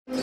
War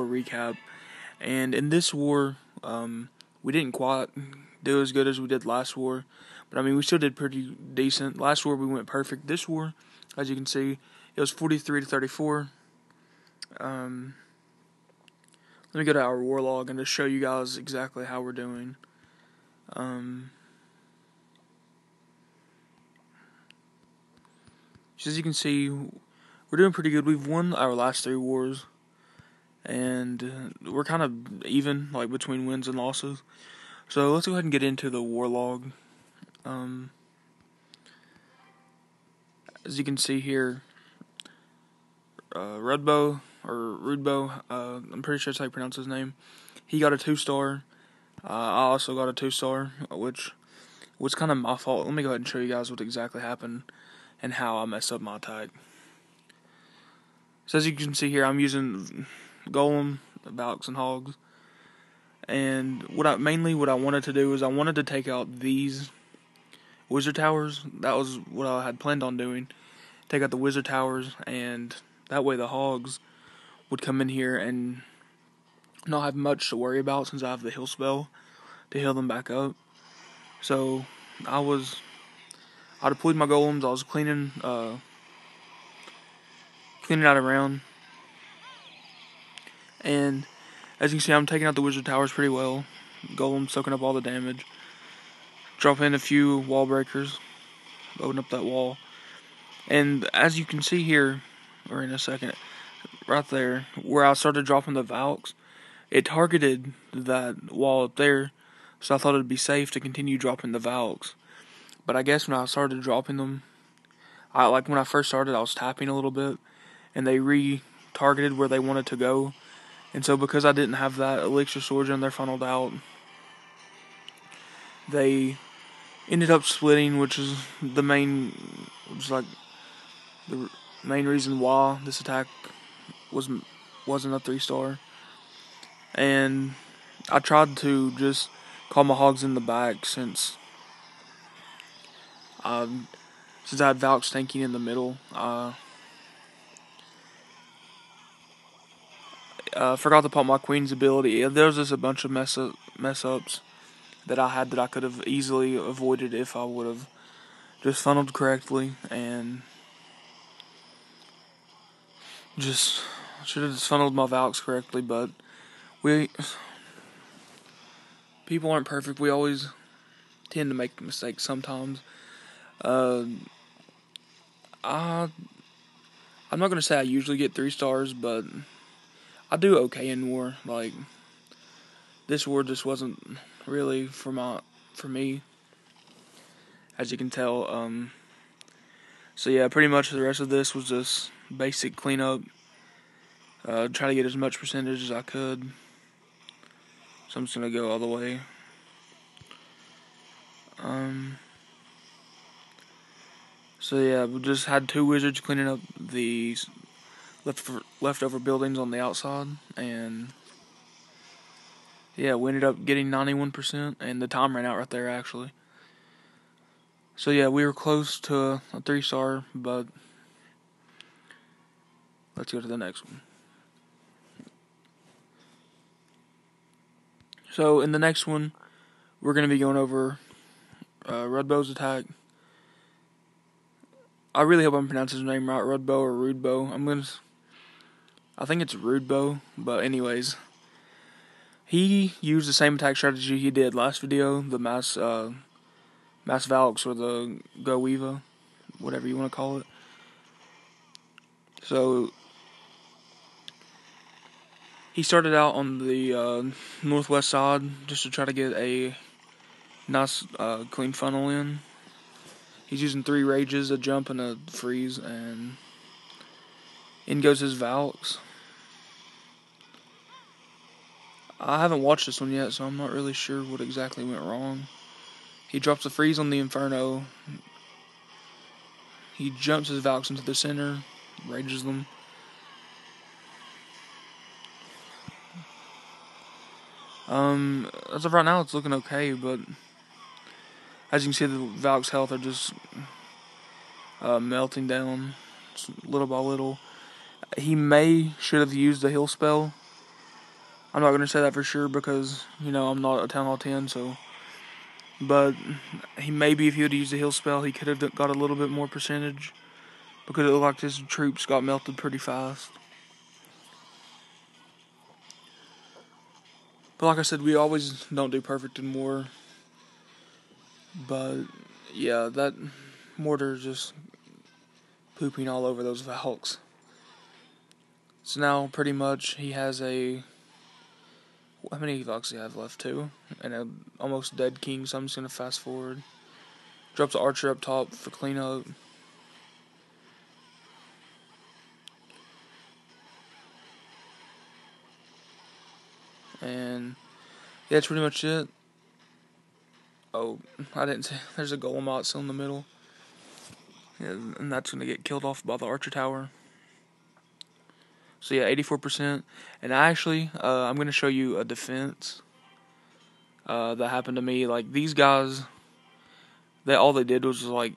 recap, and in this war, we didn't quite do as good as we did last war, but I mean we still did pretty decent. Last war we went perfect. This war, as you can see, it was 43-34. Let me go to our war log and just show you guys exactly how we're doing. Just as you can see, we're doing pretty good. We've won our last 3 wars, and we're kind of even, like between wins and losses. So let's go ahead and get into the war log. As you can see here, Rudbo, or Rudbo, I'm pretty sure that's how you pronounce his name. He got a 2-star. I also got a 2-star, which was kind of my fault. Let me go ahead and show you guys what exactly happened and how I messed up my attack. So as you can see here, I'm using Golem, Valks, and Hogs. And what I wanted to do is I wanted to take out these Wizard Towers. That was what I had planned on doing. Take out the Wizard Towers, and that way the Hogs would come in here and not have much to worry about since I have the heal spell to heal them back up. So I deployed my golems. I was cleaning out around, and as you can see, I'm taking out the Wizard Towers pretty well. Golem soaking up all the damage. Drop in a few wall breakers, open up that wall, and as you can see here, or in a second, right there, where I started dropping the Valks, it targeted that wall up there, so I thought it'd be safe to continue dropping the Valks. But I guess when I started dropping them, when I first started, I was tapping a little bit, and they re-targeted where they wanted to go. And so because I didn't have that Elixir Swords in there funneled out, they ended up splitting, which is the main reason why this attack wasn't a 3-star. And I tried to just call my Hogs in the back since I had Valks tanking in the middle. Forgot to pop my Queen's ability. There was just a bunch of mess ups that I had that I could have easily avoided if I would have just funneled correctly, and just should have just funneled my Valks correctly. But people aren't perfect. We always tend to make mistakes sometimes. I'm not gonna say I usually get 3 stars, but I do okay in war. Like, this war just wasn't really for me, as you can tell. So yeah, pretty much the rest of this was just basic cleanup. Try to get as much percentage as I could. So I'm just gonna go all the way. So yeah, we just had 2 wizards cleaning up the leftover buildings on the outside, and yeah, we ended up getting 91%, and the time ran out right there, actually. So yeah, we were close to a 3-star, but let's go to the next one. So in the next one, we're going to be going over Rudbo's attack. I really hope I'm pronouncing his name right, Rudbo or Rudebo. I think it's Rudebo, but anyways. He used the same attack strategy he did last video, the Mass Valks or the Go Weeva, whatever you want to call it. So he started out on the northwest side just to try to get a nice clean funnel in. He's using 3 rages, a jump, and a freeze, and in goes his Valks. I haven't watched this one yet, so I'm not really sure what exactly went wrong. He drops a freeze on the Inferno. He jumps his Valks into the center, rages them. As of right now, it's looking okay, but As you can see, the Valk's health are just melting down little by little. He should have used the heal spell. I'm not going to say that for sure because, I'm not a Town Hall 10, so. But maybe if he would have used the heal spell, he could have got a little bit more percentage. Because it looked like his troops got melted pretty fast. But like I said, we always don't do perfect in war. But, yeah, that mortar is just pooping all over those Valks. So now, pretty much, he has a... How many Valks do you have left? 2? And an almost dead king, so I'm just going to fast forward. Drops the archer up top for cleanup. And yeah, that's pretty much it. Oh, I didn't say. There's a golem still in the middle. Yeah, and that's going to get killed off by the archer tower. So yeah, 84%. And actually, I'm going to show you a defense that happened to me. Like, these guys, all they did was, like,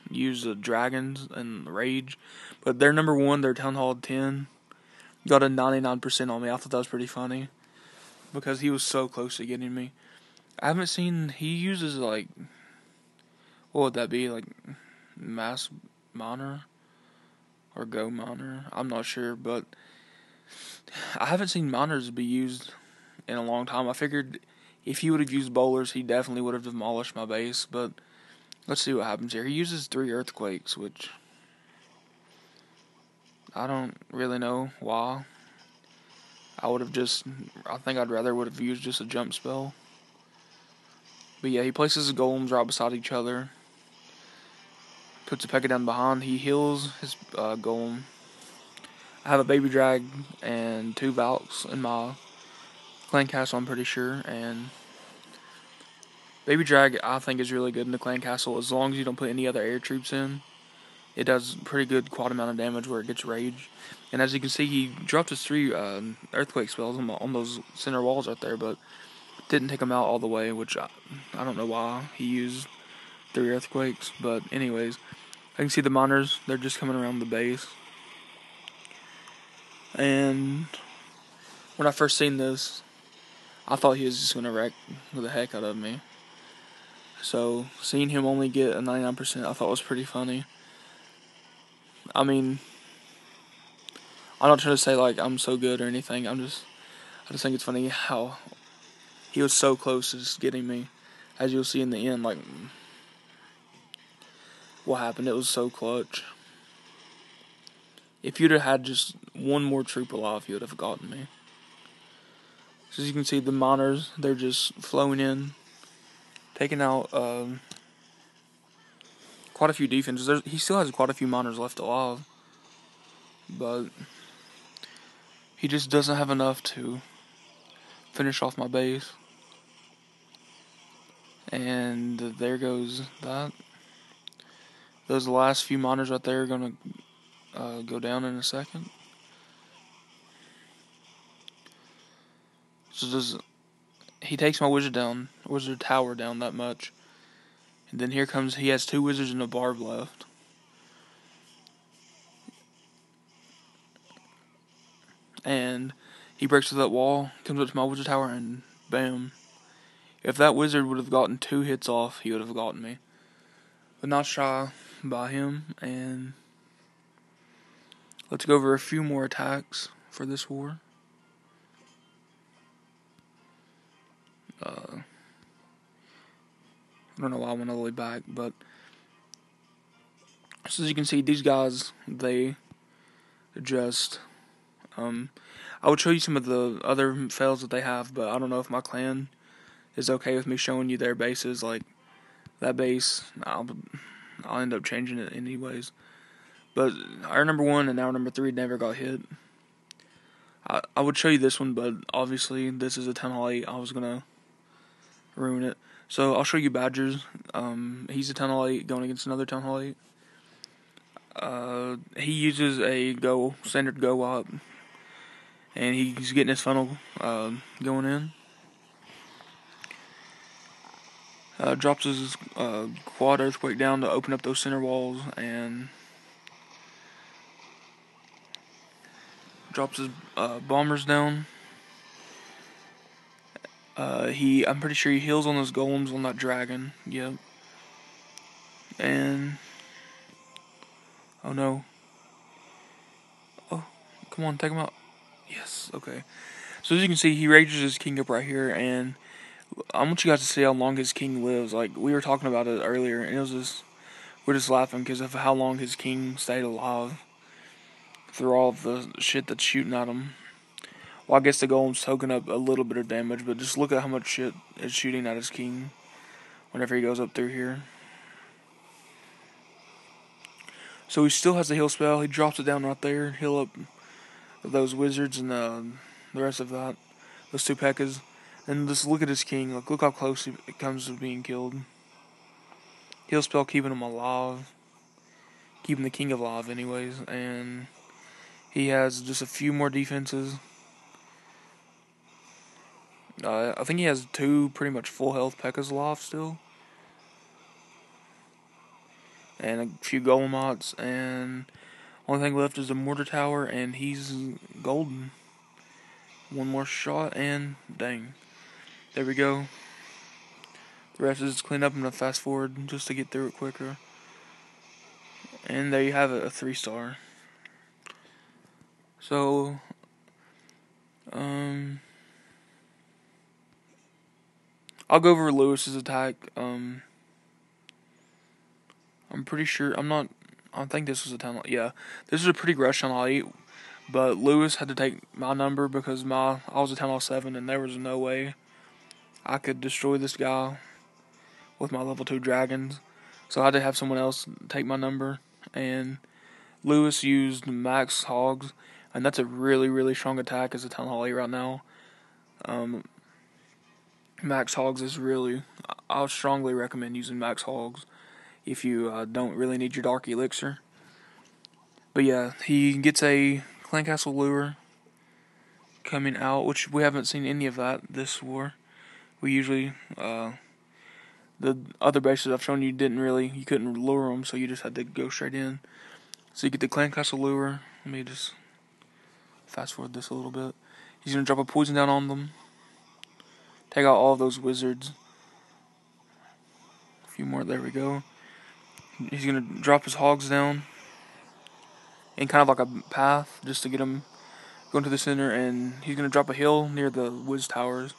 use the dragons and the rage. But their number 1, their Town Hall 10, got a 99% on me. I thought that was pretty funny. Because he was so close to getting me. I haven't seen, he uses, like, what would that be? Like, mass miner? Or go miner? I'm not sure, but I haven't seen miners be used in a long time. I figured if he would have used bowlers, he definitely would have demolished my base, but let's see what happens here. He uses 3 earthquakes, which I don't really know why. I think I'd rather would have used just a jump spell. But yeah, he places his golems right beside each other. Puts a P.E.K.K.A down behind. He heals his golem. I have a baby drag and 2 Valks in my clan castle, I'm pretty sure. And baby drag, I think, is really good in the clan castle as long as you don't put any other air troops in. It does pretty good quad amount of damage where it gets rage. And as you can see, he dropped his 3 earthquake spells on those center walls right there, but didn't take them out all the way, which I don't know why he used 3 earthquakes. But anyways, I can see the miners, they're just coming around the base. And when I first seen this, I thought he was just going to wreck the heck out of me. So, seeing him only get a 99%, I thought was pretty funny. I mean, I'm not trying to say, like, I'm so good or anything. I just think it's funny how he was so close to just getting me. As you'll see in the end, like, what happened, it was so clutch. If you'd have had just one more troop alive, you would have gotten me. So as you can see, the miners, they're just flowing in, taking out quite a few defenses. He still has quite a few miners left alive, but he just doesn't have enough to finish off my base. And there goes that. Those last few miners right there are gonna go down in a second. So he takes my wizard tower down that much, and then here comes, he has 2 wizards and a barb left. And he breaks through that wall, comes up to my wizard tower, and bam. If that wizard would have gotten 2 hits off, he would have gotten me. But not shy by him, and let's go over a few more attacks for this war. I don't know why I went all the way back, but so as you can see, these guys, they just, I would show you some of the other fails that they have, but I don't know if my clan is okay with me showing you their bases. Like, that base, I'll end up changing it anyways. But our number 1 and our number 3 never got hit. I would show you this one, but obviously this is a Town Hall 8. I was going to ruin it. So I'll show you Badgers. He's a Town Hall 8 going against another Town Hall 8. He uses a standard go up, and he's getting his funnel going in. Drops his quad earthquake down to open up those center walls, and drops his bombers down. I'm pretty sure he heals on those golems on that dragon. Yep. And oh no. Oh, come on, take him out. Yes. Okay. So as you can see, he rages his king up right here, and I want you guys to see how long his king lives. Like, we were talking about it earlier, and we're just laughing because of how long his king stayed alive through all of the shit that's shooting at him. Well, I guess the golem's soaking up a little bit of damage, but just look at how much shit is shooting at his king whenever he goes up through here. So he still has the heal spell. He drops it down right there, heal up those wizards and the rest of that, those two P.E.K.K.A.s. And just look at his king. Look how close it comes to being killed. Heal spell keeping him alive, keeping the king alive, anyways. And he has just a few more defenses. I think he has 2 pretty much full health P.E.K.K.A.s left still. And a few Golemots, and only thing left is the mortar tower, and he's golden. One more shot, and dang. There we go. The rest is clean up. I'm going to fast forward just to get through it quicker. And there you have it, a 3-star. So, I'll go over Lewis's attack. I'm pretty sure, I think this was a 10. Yeah, this was a pretty rush on all 8. But Lewis had to take my number because I was a 10-7, and there was no way I could destroy this guy with my level 2 dragons. So I had to have someone else take my number. And Lewis used Max Hogs, and that's a really, really strong attack as a Town Hall 8 right now. Max Hogs is really, I would strongly recommend using Max Hogs if you don't really need your Dark Elixir. But yeah, he gets a Clan Castle Lure coming out, which we haven't seen any of that this war. We usually, the other bases I've shown you you couldn't lure them, so you just had to go straight in. So you get the Clan Castle Lure. Let me just fast forward this a little bit. He's going to drop a poison down on them. Take out all of those wizards. A few more, there we go. He's going to drop his hogs down in kind of like a path just to get him going to the center, and he's going to drop a hill near the Wiz Towers.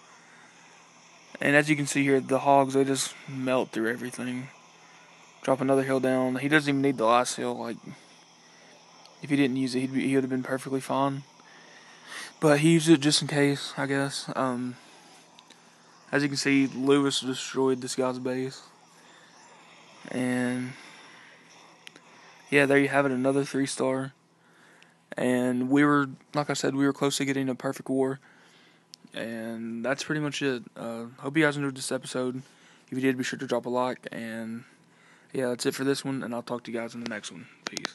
And as you can see here, the hogs, they just melt through everything. Drop another hill down. He doesn't even need the last hill. Like, if he didn't use it, he would have been perfectly fine. But he used it just in case, I guess. As you can see, Lewis destroyed this guy's base. And yeah, there you have it, another 3-star. And like I said, we were close to getting a perfect war. And that's pretty much it. Hope you guys enjoyed this episode. If you did, be sure to drop a like. And yeah, that's it for this one, and I'll talk to you guys in the next one. Peace.